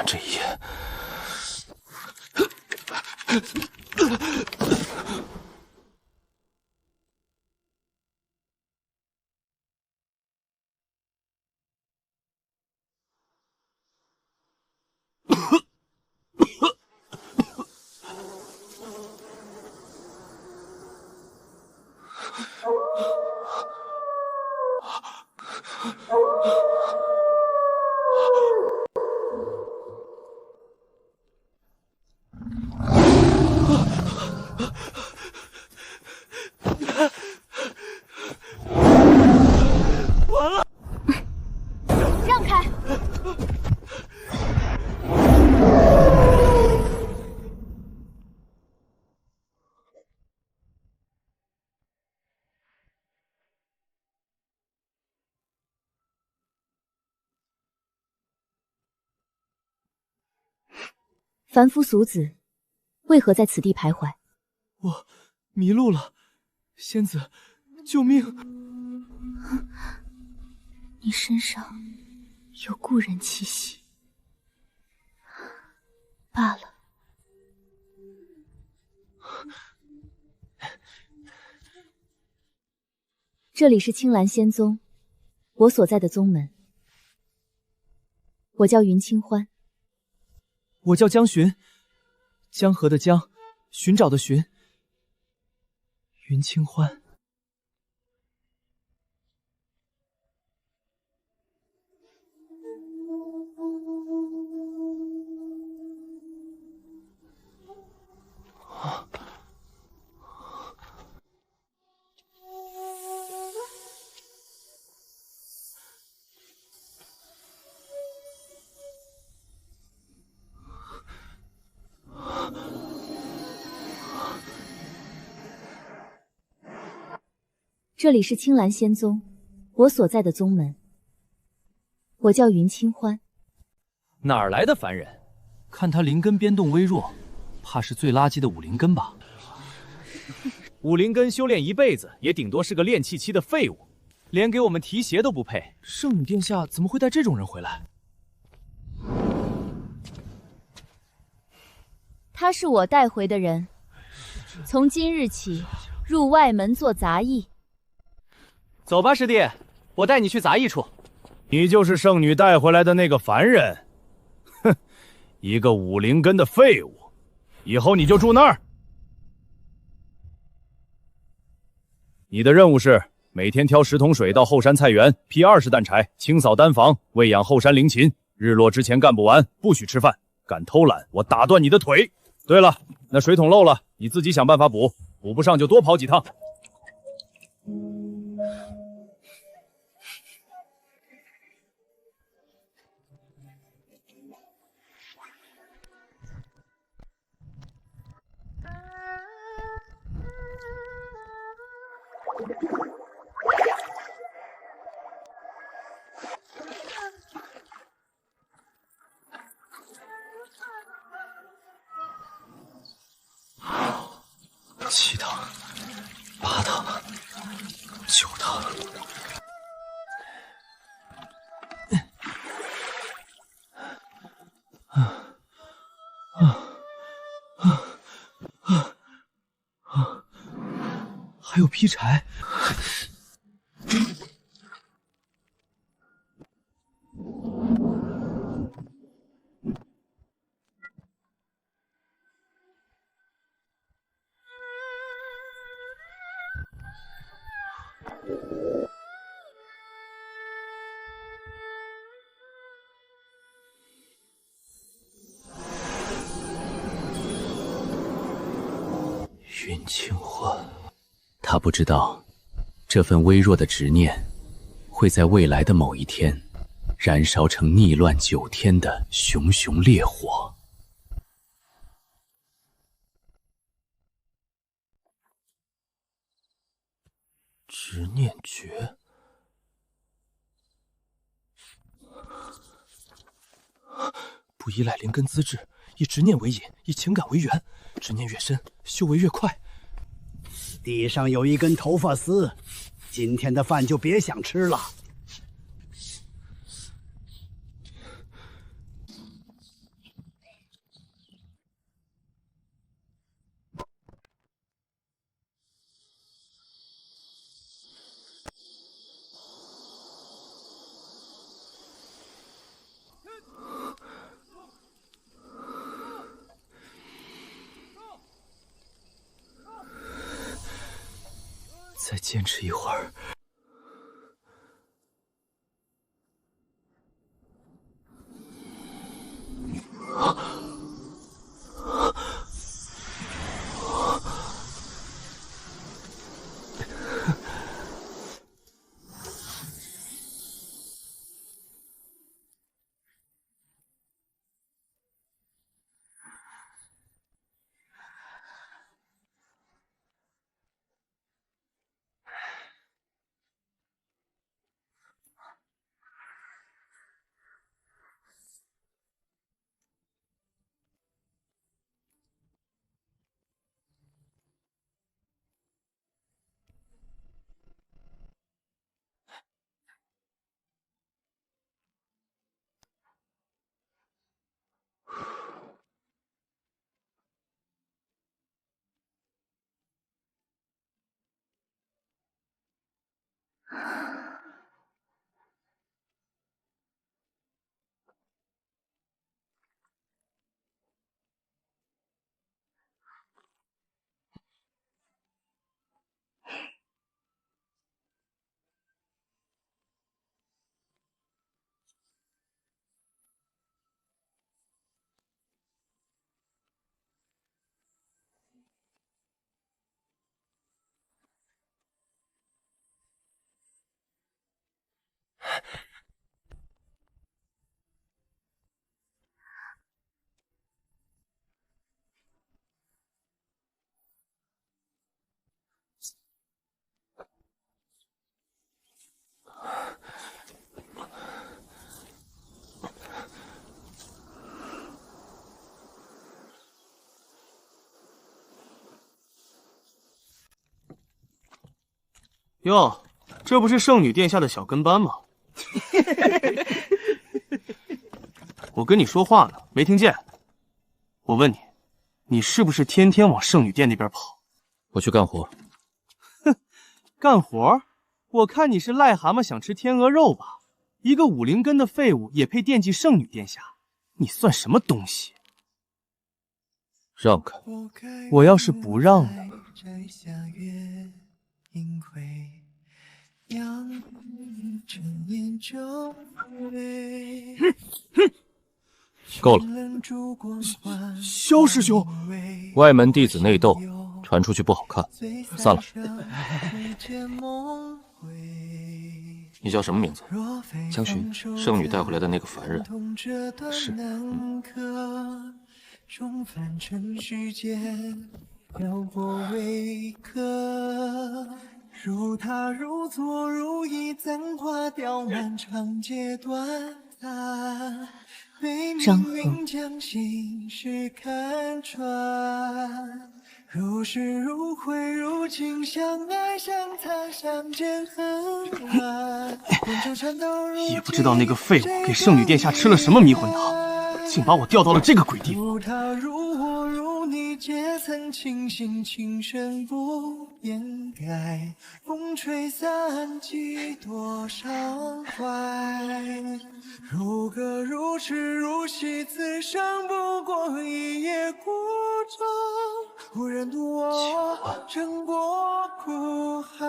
完这一夜。让开！凡夫俗子，为何在此地徘徊？我迷路了，仙子，救命！你身上有故人气息。罢了。这里是青兰仙宗，我所在的宗门。我叫云清欢。我叫江寻，江河的江，寻找的寻，云清欢。这里是青兰仙宗，我所在的宗门。我叫云清欢。哪儿来的凡人？看他灵根变动微弱，怕是最垃圾的武灵根吧？武灵根修炼一辈子，也顶多是个炼气期的废物，连给我们提鞋都不配。圣女殿下怎么会带这种人回来？他是我带回的人，从今日起入外门做杂役。走吧，师弟，我带你去杂役处。你就是圣女带回来的那个凡人？哼，一个武灵根的废物，以后你就住那儿。你的任务是每天挑10桶水到后山菜园，劈20担柴，清扫丹房，喂养后山灵禽。日落之前干不完，不许吃饭。敢偷懒，我打断你的腿。对了，那水桶漏了，你自己想办法补，补不上就多跑几趟。7趟、8趟、9趟。还有劈柴。云清欢，他不知道，这份微弱的执念，会在未来的某一天，燃烧成逆乱9天的熊熊烈火。执念诀。不依赖灵根资质，以执念为引，以情感为源，执念越深，修为越快。地上有一根头发丝，今天的饭就别想吃了。再坚持一会儿。哟，这不是圣女殿下的小跟班吗？我跟你说话呢，没听见？我问你，你是不是天天往圣女殿那边跑？我去干活。哼，干活？我看你是癞蛤蟆想吃天鹅肉吧？一个武灵根的废物也配惦记圣女殿下？你算什么东西？让开！我要是不让呢？够了，萧师兄，外门弟子内斗，传出去不好看，散了。你叫什么名字？江巡，圣女带回来的那个凡人。是。如他如错如意，簪花雕满长街短暂，被命运将心事看穿。如诗如慧如情，相爱相残，相见恨晚。也不知道那个废物给圣女殿下吃了什么迷魂汤，竟把我调到了这个鬼地方。如他如我如你，皆曾倾心，情深不掩盖。风吹散几多伤怀，如歌如痴如戏，此生不过一夜孤舟，无人渡我争过苦海。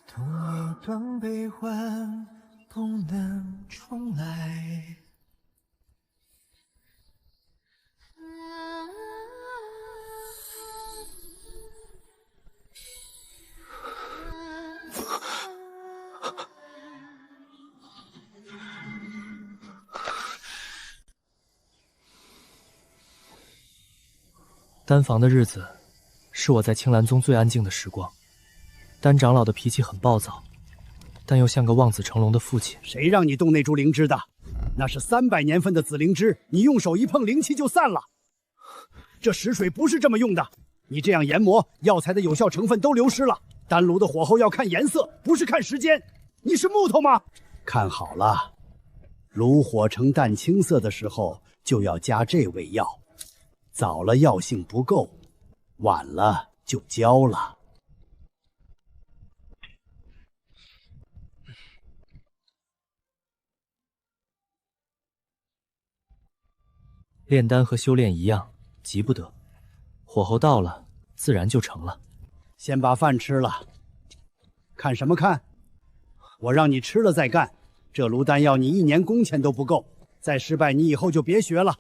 同一段悲欢，不能重来。丹房的日子，是我在青兰宗最安静的时光。丹长老的脾气很暴躁，但又像个望子成龙的父亲。谁让你动那株灵芝的？那是300年份的紫灵芝，你用手一碰，灵气就散了。这石水不是这么用的，你这样研磨，药材的有效成分都流失了。丹炉的火候要看颜色，不是看时间。你是木头吗？看好了，炉火呈淡青色的时候，就要加这味药。早了药性不够，晚了就焦了。炼丹和修炼一样，急不得，火候到了，自然就成了。先把饭吃了。看什么看？我让你吃了再干。这炉丹药你1年工钱都不够，再失败你以后就别学了。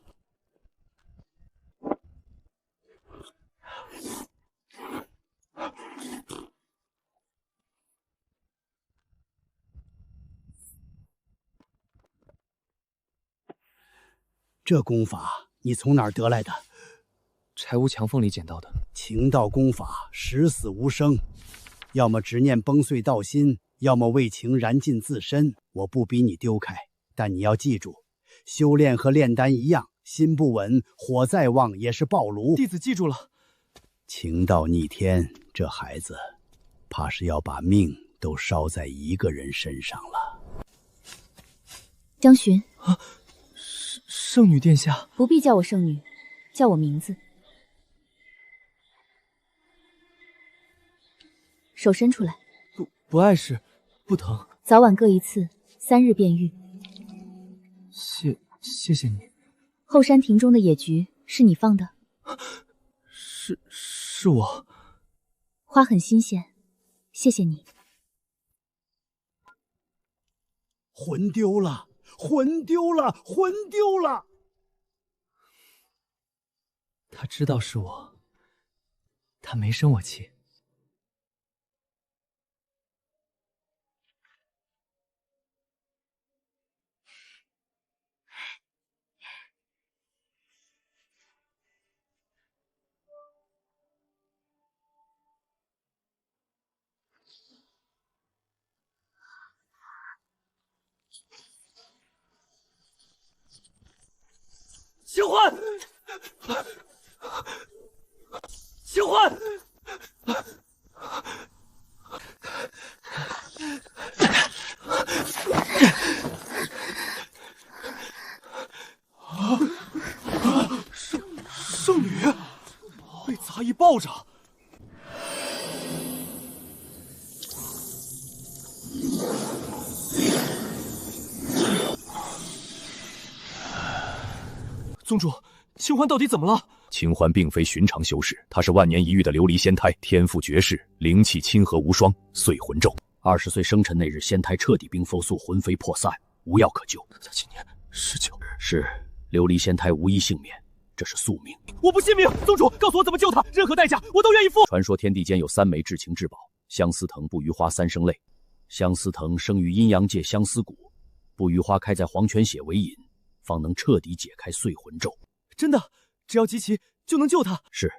这功法你从哪儿得来的？柴屋墙缝里捡到的。情道功法，十死无生，要么执念崩碎道心，要么为情燃尽自身。我不逼你丢开，但你要记住，修炼和炼丹一样，心不稳，火再旺也是爆炉。弟子记住了。情道逆天，这孩子怕是要把命都烧在一个人身上了。江巡啊，圣女殿下，不必叫我圣女，叫我名字。手伸出来。不碍事，不疼。早晚各一次，3日便愈。谢谢你。后山亭中的野菊是你放的？是我。花很新鲜，谢谢你。魂丢了，魂丢了，魂丢了！他知道是我，他没生我气。清欢，清欢，圣女被杂役抱着。宗主，清欢到底怎么了？清欢并非寻常修士，他是万年一遇的琉璃仙胎，天赋绝世，灵气亲和无双，碎魂咒。20岁生辰那日，仙胎彻底冰封宿，魂飞魄散，无药可救。他今年19。是琉璃仙胎无一幸免，这是宿命。我不信命！宗主，告诉我怎么救他，任何代价我都愿意付。传说天地间有3枚至情至宝，相思藤、不虞花、三生泪。相思藤生于阴阳界相思谷，不虞花开在黄泉血为引，方能彻底解开碎魂咒。真的，只要集齐就能救他。是，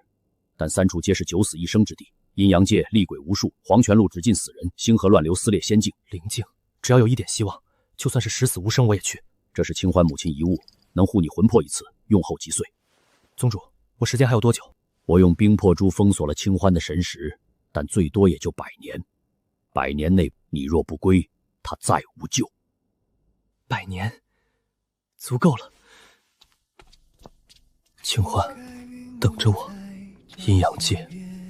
但3处皆是九死一生之地，阴阳界厉鬼无数，黄泉路只尽死人，星河乱流撕裂仙境。灵境，只要有一点希望，就算是十死无生我也去。这是清欢母亲遗物，能护你魂魄一次，用后即碎。宗主，我时间还有多久？我用冰魄珠封锁了清欢的神识，但最多也就100年。100年内你若不归，他再无救。100年，足够了。清欢，等着我。阴阳界、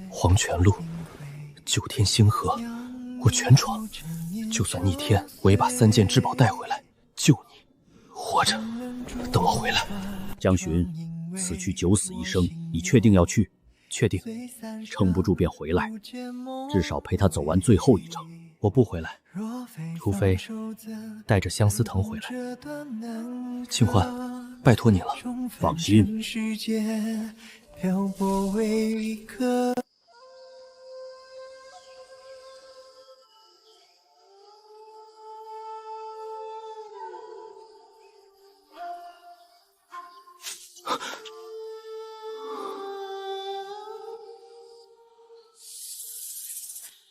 黄泉路、9天星河，我全闯。就算逆天，我也把3件至宝带回来，救你。活着，等我回来。江巡，此去9死1生，你确定要去？确定。撑不住便回来，至少陪他走完最后一程。我不回来，除非带着相思藤回来。清欢，拜托你了。放心。漂泊为客。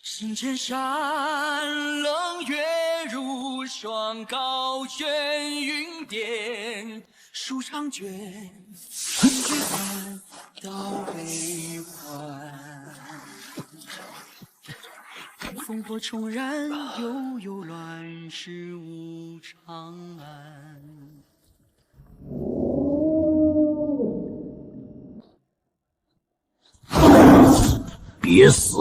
星辰山冷月如霜，高悬云巅，树长卷，心之看到悲欢。烽火重燃，悠悠乱世无长安。别死！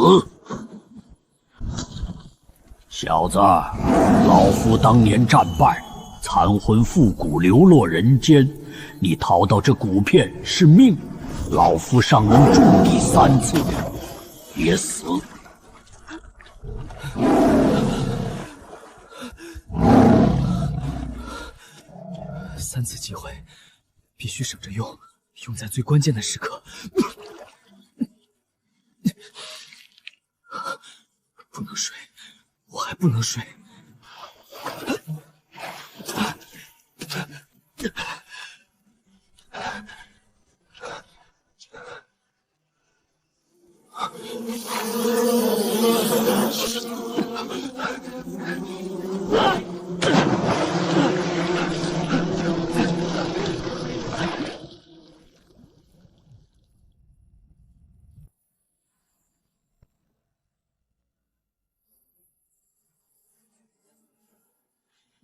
小子，老夫当年战败，残魂复骨，流落人间，你逃到这骨片是命，老夫尚能助你3次，别死！3次机会，必须省着用，用在最关键的时刻。不能睡，我还不能睡。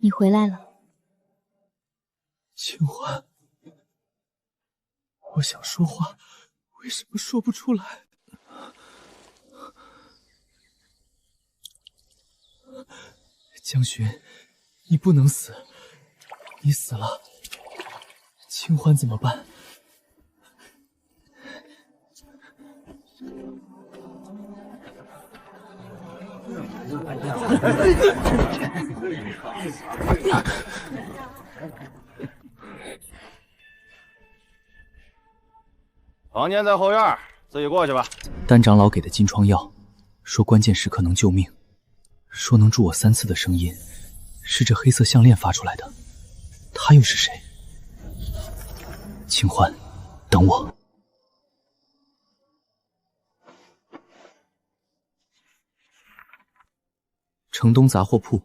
你回来了。清欢，我想说话，为什么说不出来？江寻，你不能死，你死了，清欢怎么办？房间在后院，自己过去吧。丹长老给的金疮药，说关键时刻能救命，说能助我3次的声音，是这黑色项链发出来的。他又是谁？清欢，等我。城东杂货铺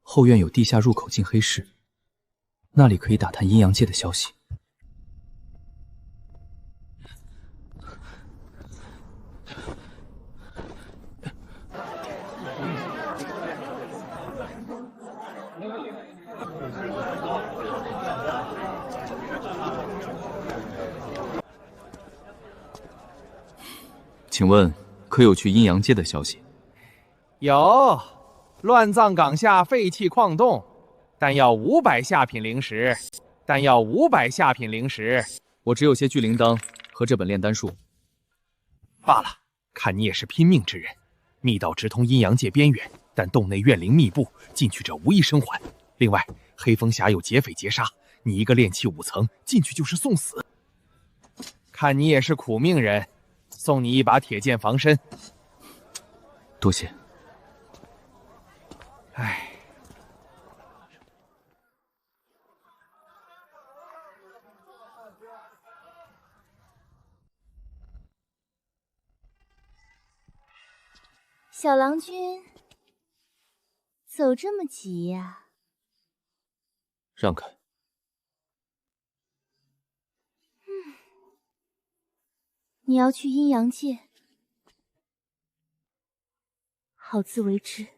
后院有地下入口进黑市，那里可以打探阴阳界的消息。请问可有去阴阳街的消息？有，乱葬岗下废弃矿洞，但要500下品灵石，但要500下品灵石。我只有些聚灵丹和这本炼丹术。罢了，看你也是拼命之人，密道直通阴阳界边缘，但洞内怨灵密布，进去者无一生还。另外，黑风峡有劫匪劫杀，你一个炼气5层，进去就是送死。看你也是苦命人，送你一把铁剑防身。多谢。唉。小郎君，走这么急呀？让开。你要去阴阳界，好自为之。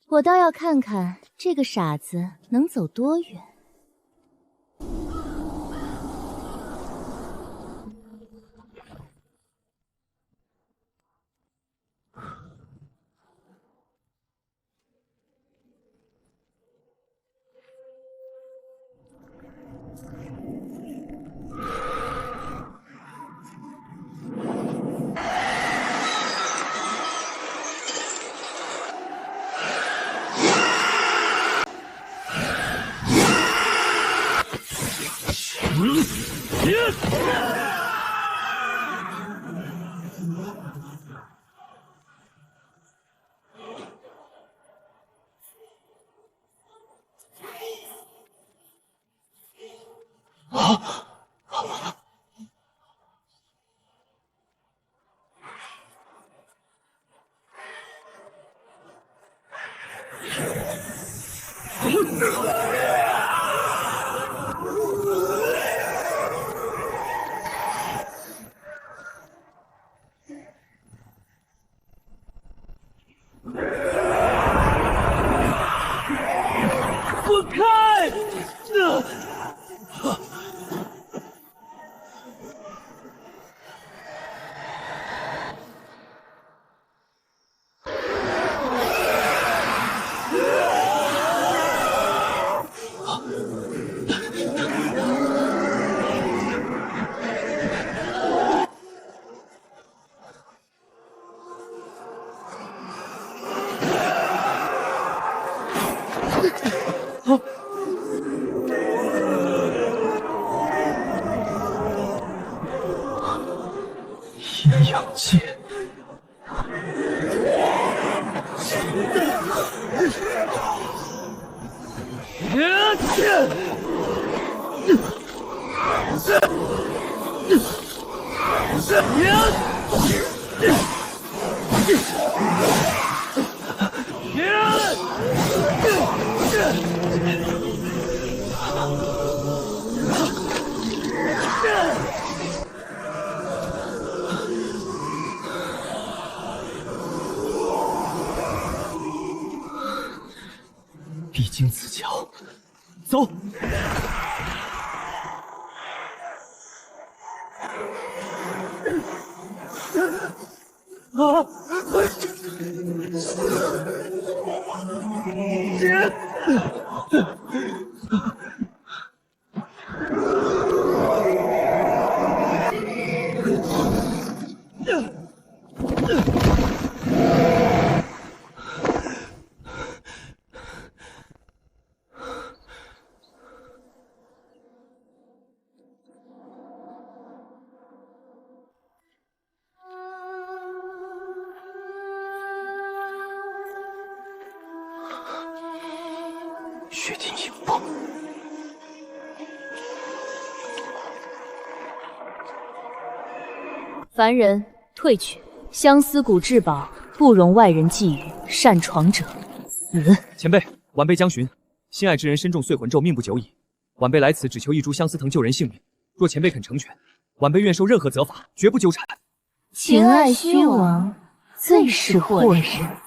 我倒要看看这个傻子能走多远。阴阳界。必经此桥，走。血晶影魄。凡人退去，相思谷至宝，不容外人觊觎，擅闯者死。前辈，晚辈江巡，心爱之人身中碎魂咒，命不久矣。晚辈来此只求一株相思藤救人性命，若前辈肯成全，晚辈愿受任何责罚，绝不纠缠。情爱虚妄，最是惑人。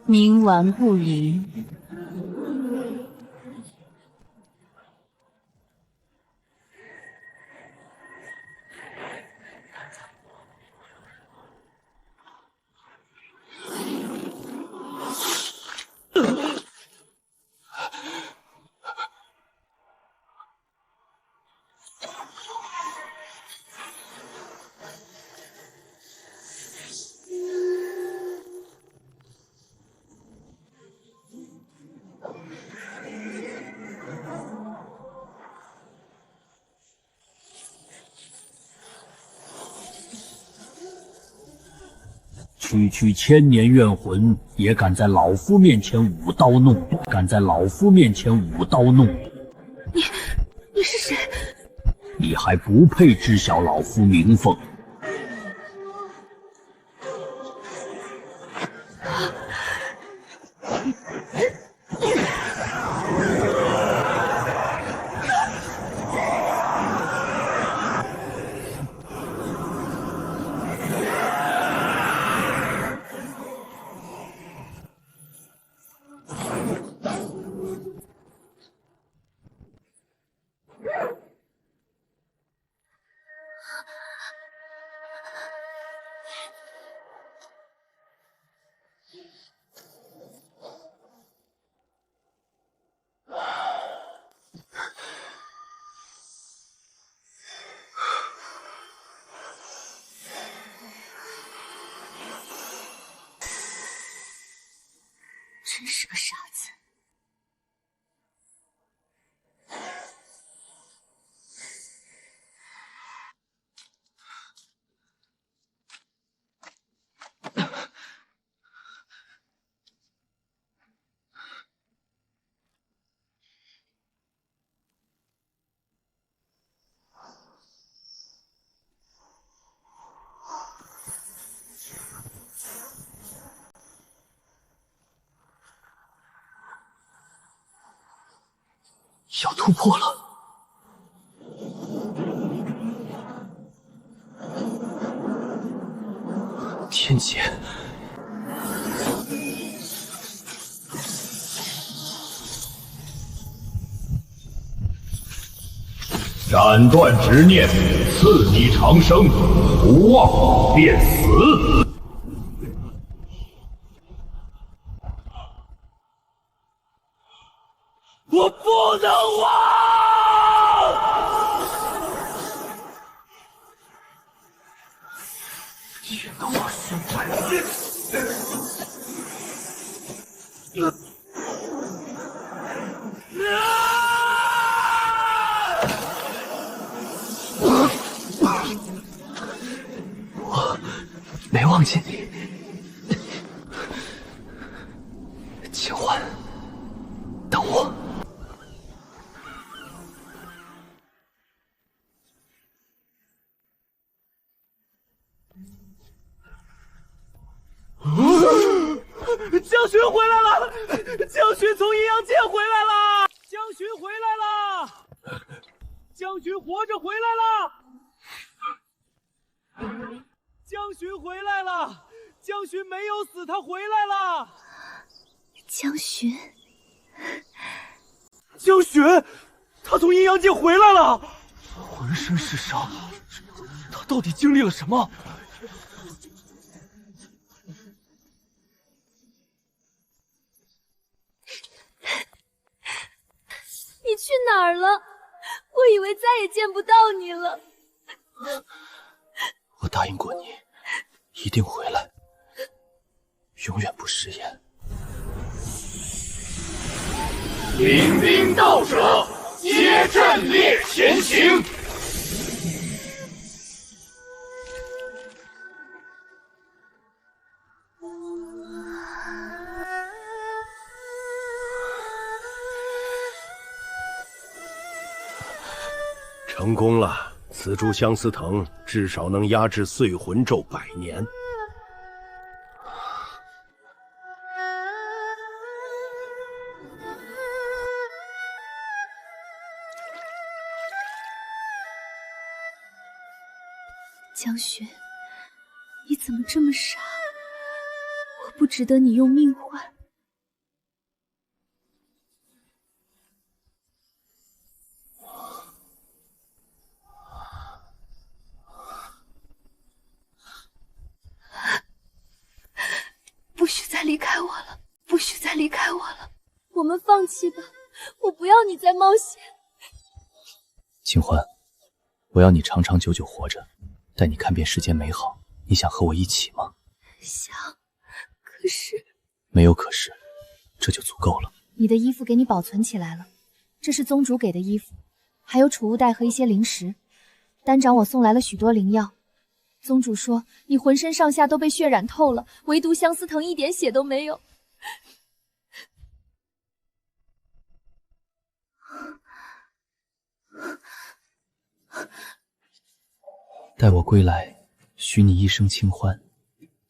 冥顽不灵。区千年怨魂，也敢在老夫面前舞刀弄斧，敢在老夫面前舞刀弄斧。你是谁？你还不配知晓老夫名凤。真是个傻子。要突破了！天劫！斩断执念，赐你长生，不忘便死。我不能忘！天哪，我现我没忘记你，清欢，等我。江巡回来了！江巡从阴阳界回来了！江巡回来了！江巡活着回来了！江巡回来了！江巡没有死，他回来了！江巡，江巡，他从阴阳界回来了，浑身是伤，他到底经历了什么？你去哪儿了？我以为再也见不到你了。我答应过你，一定回来，永远不食言。领兵到者，皆阵列前行。成功了，此株相思藤至少能压制碎魂咒100年。江巡，你怎么这么傻？我不值得你用命换。不许再离开我了！不许再离开我了！我们放弃吧，我不要你再冒险。清欢，我要你长长久久活着，带你看遍世间美好。你想和我一起吗？想，可是……没有可是，这就足够了。你的衣服给你保存起来了，这是宗主给的衣服，还有储物袋和一些零食。丹长我送来了许多灵药。宗主说你浑身上下都被血染透了，唯独相思藤一点血都没有。待我归来，许你一生清欢，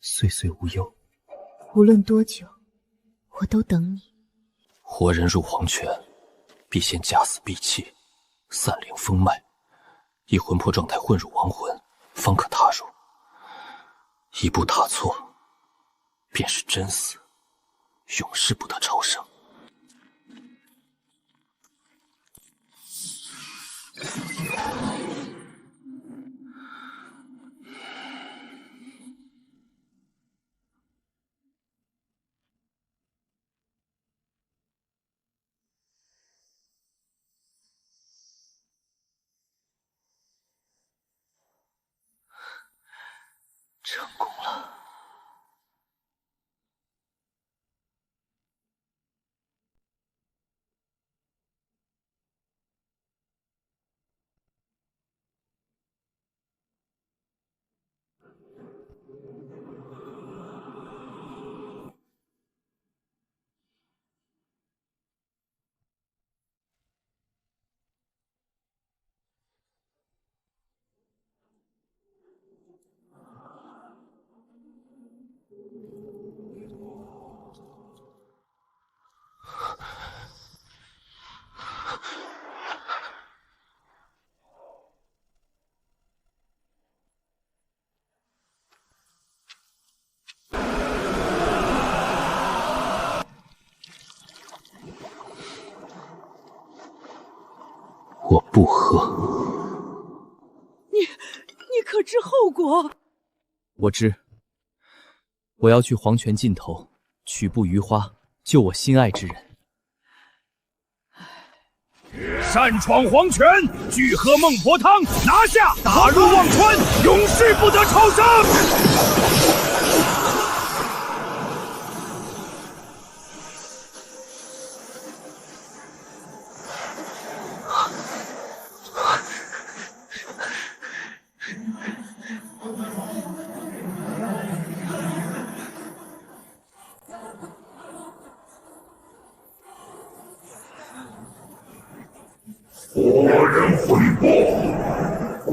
岁岁无忧。无论多久，我都等你。活人入黄泉，必先假死闭气，散灵封脉，以魂魄状态混入亡魂，方可踏入。一步踏错，便是真死，永世不得超生。成功了。我不喝。知后果。我知。我要去黄泉尽头取步余花，救我心爱之人。擅闯黄泉，拒喝孟婆汤，拿下！打入忘川，永世不得超生。活人回报，滚！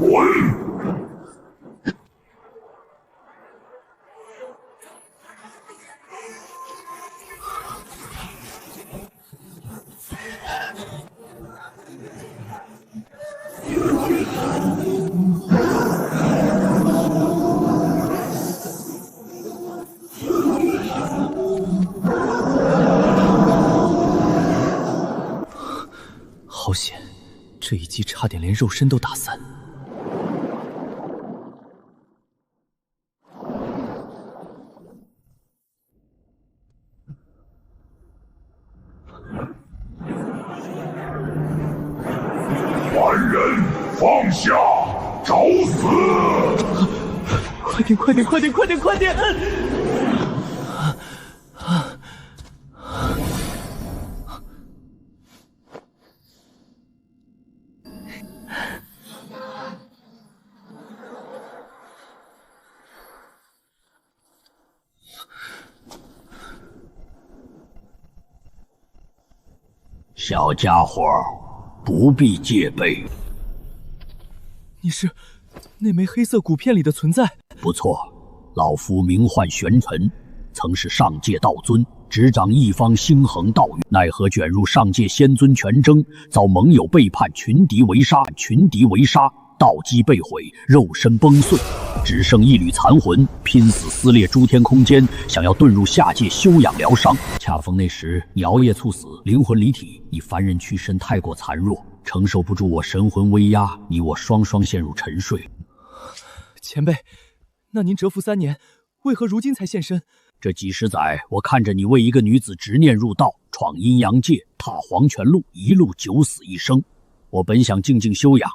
好险！这一击差点连肉身都打散。凡人放下，找死！快点，快点，快点，快点，快点！小家伙，不必戒备。你是那枚黑色骨片里的存在？不错，老夫名唤玄尘，曾是上界道尊，执掌一方星衡道域，奈何卷入上界仙尊权争，遭盟友背叛，群敌围杀，道基被毁，肉身崩碎，只剩一缕残魂，拼死撕裂诸天空间，想要遁入下界休养疗伤。恰逢那时你熬夜猝死，灵魂离体，你凡人躯身太过残弱，承受不住我神魂威压，你我双双陷入沉睡。前辈，那您蛰伏3年，为何如今才现身？这几十载，我看着你为一个女子执念入道，闯阴阳界，踏黄泉路，一路九死一生。我本想静静休养，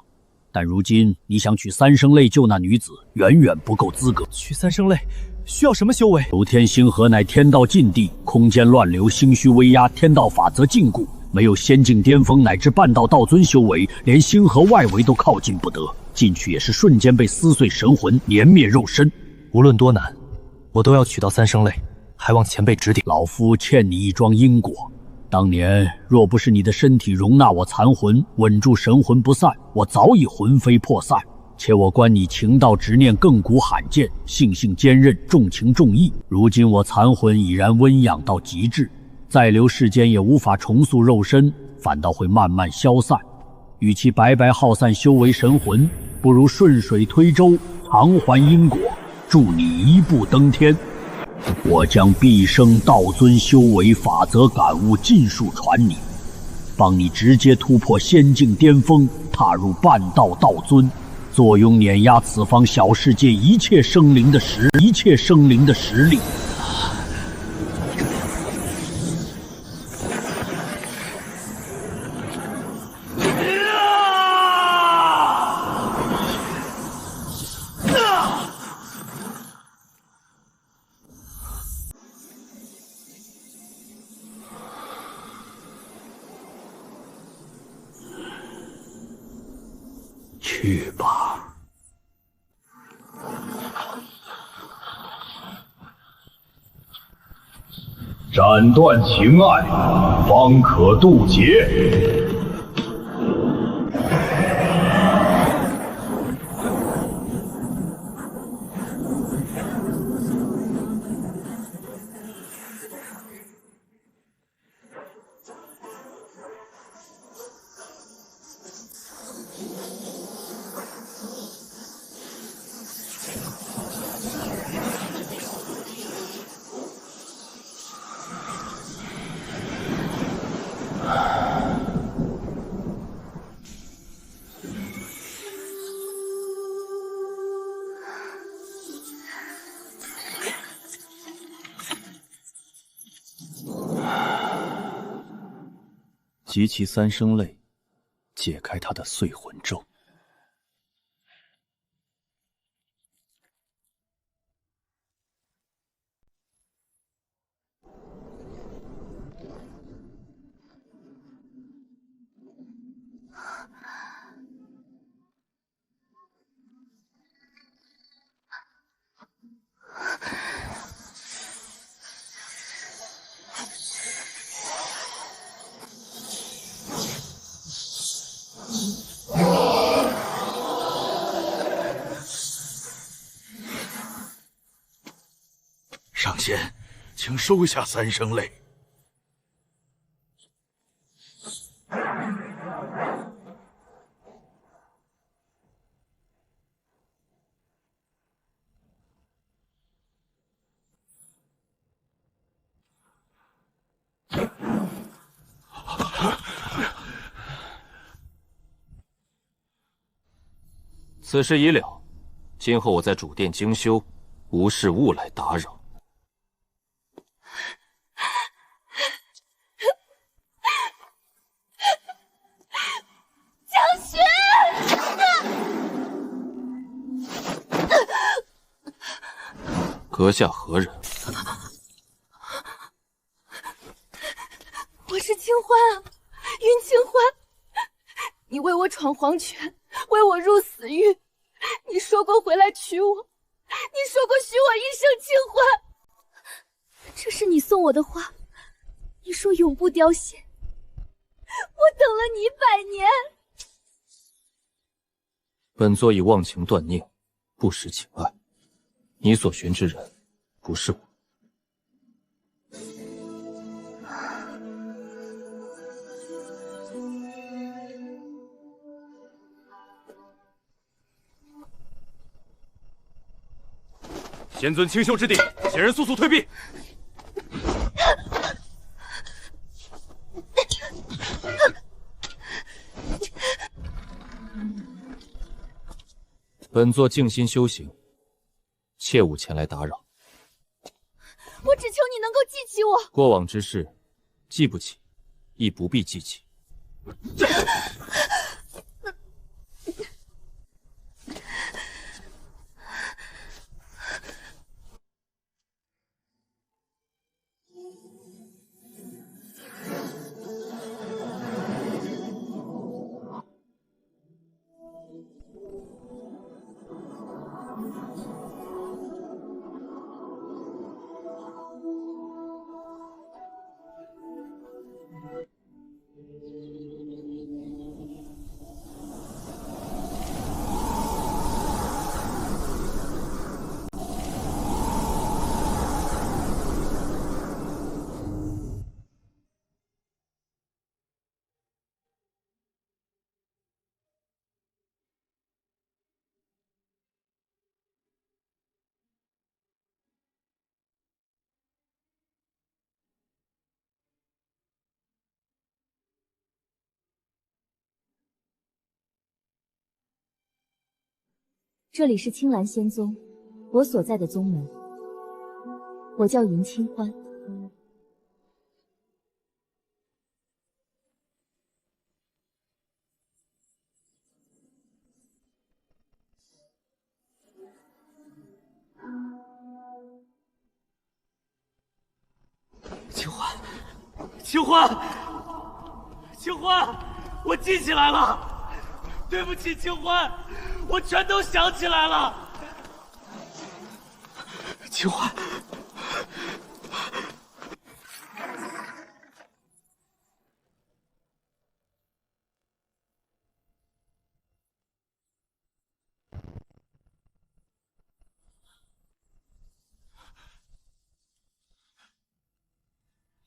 但如今你想取3生泪救那女子，远远不够资格。取3生泪需要什么修为？九天星河乃天道禁地，空间乱流，星虚威压，天道法则禁锢，没有仙境巅峰乃至半道道尊修为，连星河外围都靠近不得，进去也是瞬间被撕碎神魂，碾灭肉身。无论多难，我都要取到3生泪，还望前辈指点。老夫欠你一桩因果。当年若不是你的身体容纳我残魂，稳住神魂不散，我早已魂飞魄散。且我观你情道执念亘古罕见，性坚韧，重情重义。如今我残魂已然温养到极致，再留世间也无法重塑肉身，反倒会慢慢消散。与其白白耗散修为神魂，不如顺水推舟，偿还因果，助你一步登天。我将毕生道尊修为法则感悟尽数传你，帮你直接突破仙境巅峰，踏入半道道尊，坐拥碾压此方小世界一切生灵的实力。去吧。斩断情爱，方可渡劫。集齐三生泪，解开他的碎魂咒。上仙，请收下三生泪。此事已了，今后我在主殿精修，无事勿来打扰。江雪，阁下何人？我是清欢啊，云清欢。你为我闯黄泉，为我入死狱，你说过回来娶我，你说过许我一生清欢。这是你送我的花，你说永不凋谢。我等了你100年。本座已忘情断念，不识情爱。你所寻之人，不是我。仙尊清修之地，请人速速退避。本座静心修行，切勿前来打扰。我只求你能够记起我。过往之事，记不起，亦不必记起。这里是青兰仙宗，我所在的宗门。我叫云清欢。清欢，清欢，清欢，我记起来了。对不起，清欢，我全都想起来了。清欢，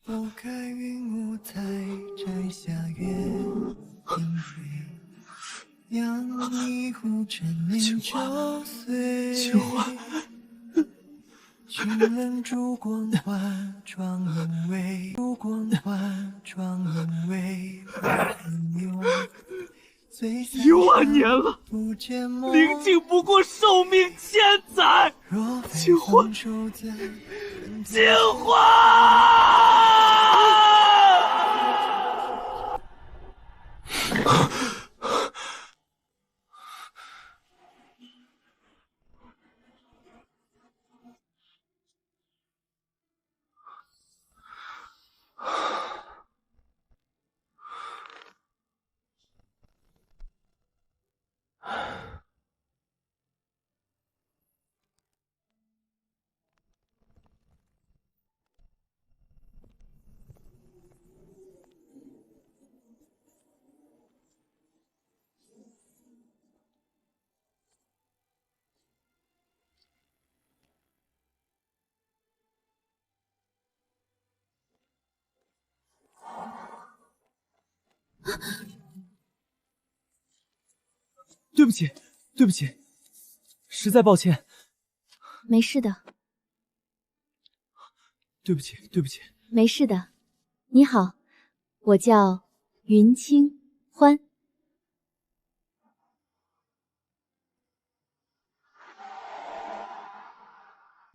拨开云雾，才摘下月明水。让一壶陈年酒碎，清欢，群人烛光花妆容味，烛光花妆容味1万年了，灵境不过寿命1000载。清欢，清欢！对不起，对不起，实在抱歉。没事的，对不起，对不起。没事的。你好，我叫云清欢。